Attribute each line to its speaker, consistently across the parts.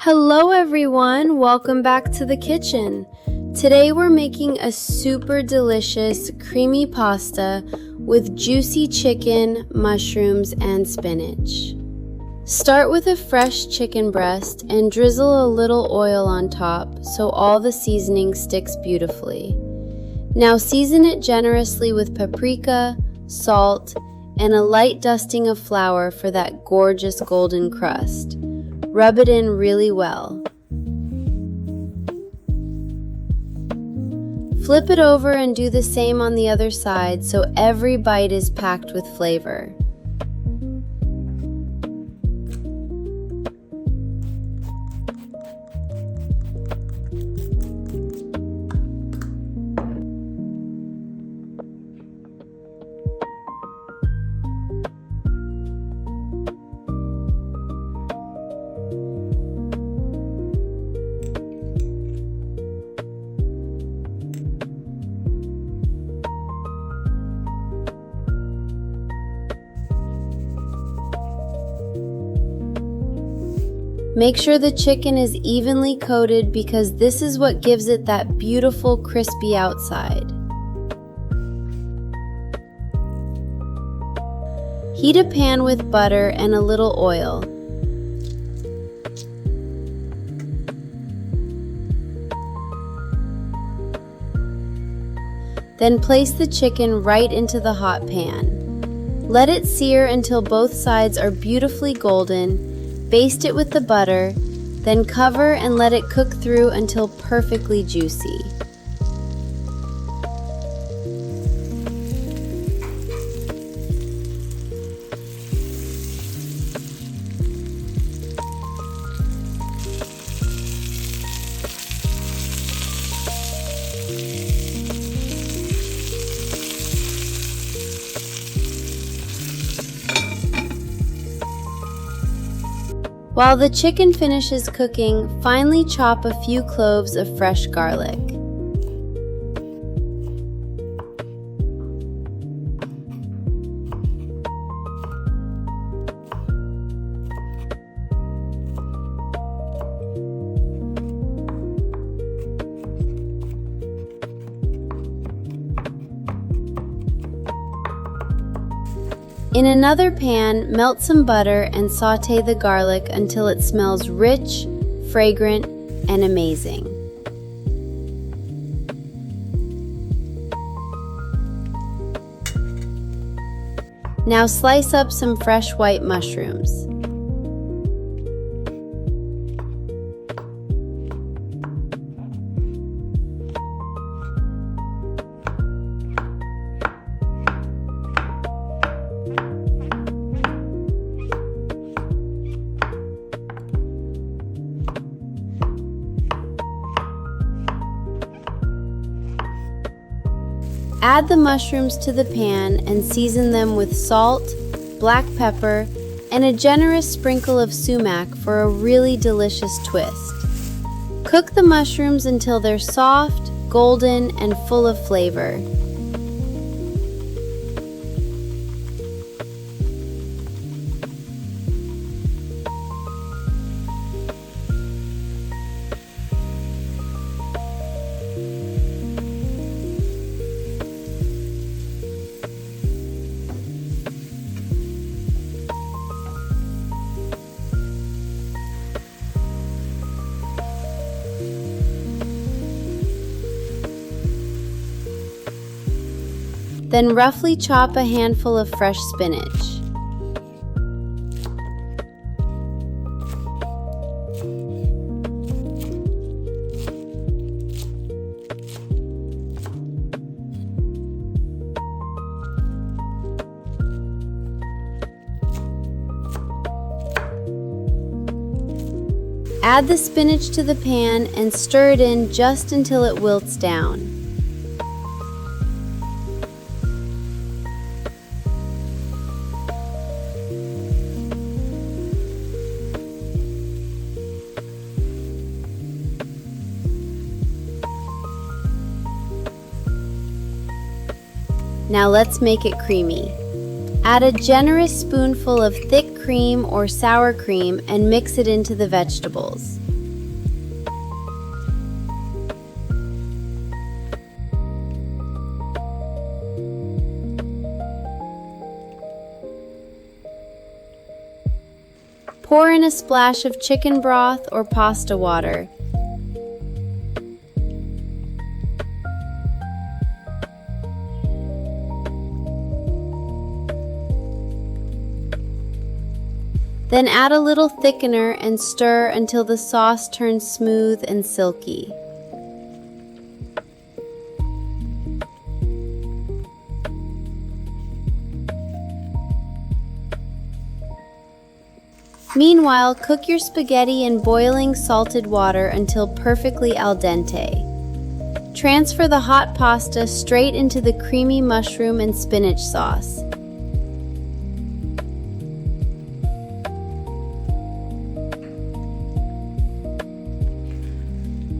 Speaker 1: Hello everyone, welcome back to the kitchen. Today we're making a super delicious creamy pasta with juicy chicken, mushrooms, and spinach. Start with a fresh chicken breast and drizzle a little oil on top so all the seasoning sticks beautifully. Now season it generously with paprika, salt, and a light dusting of flour for that gorgeous golden crust. Rub it in really well. Flip it over and do the same on the other side so every bite is packed with flavor. Make sure the chicken is evenly coated because this is what gives it that beautiful crispy outside. Heat a pan with butter and a little oil. Then place the chicken right into the hot pan. Let it sear until both sides are beautifully golden. Baste it with the butter, then cover and let it cook through until perfectly juicy. While the chicken finishes cooking, finely chop a few cloves of fresh garlic. In another pan, melt some butter and sauté the garlic until it smells rich, fragrant, and amazing. Now slice up some fresh white mushrooms. Add the mushrooms to the pan and season them with salt, black pepper, and a generous sprinkle of sumac for a really delicious twist. Cook the mushrooms until they're soft, golden, and full of flavor. Then roughly chop a handful of fresh spinach. Add the spinach to the pan and stir it in just until it wilts down. Now let's make it creamy. Add a generous spoonful of thick cream or sour cream and mix it into the vegetables. Pour in a splash of chicken broth or pasta water. Then add a little thickener and stir until the sauce turns smooth and silky. Meanwhile, cook your spaghetti in boiling salted water until perfectly al dente. Transfer the hot pasta straight into the creamy mushroom and spinach sauce.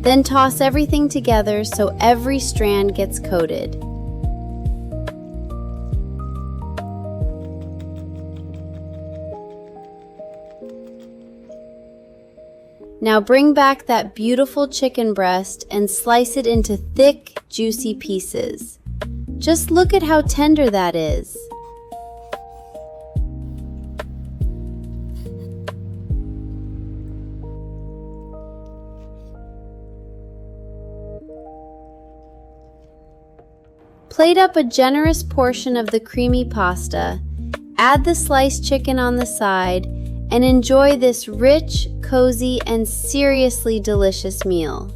Speaker 1: Then toss everything together so every strand gets coated. Now bring back that beautiful chicken breast and slice it into thick, juicy pieces. Just look at how tender that is. Plate up a generous portion of the creamy pasta, add the sliced chicken on the side, and enjoy this rich, cozy, and seriously delicious meal.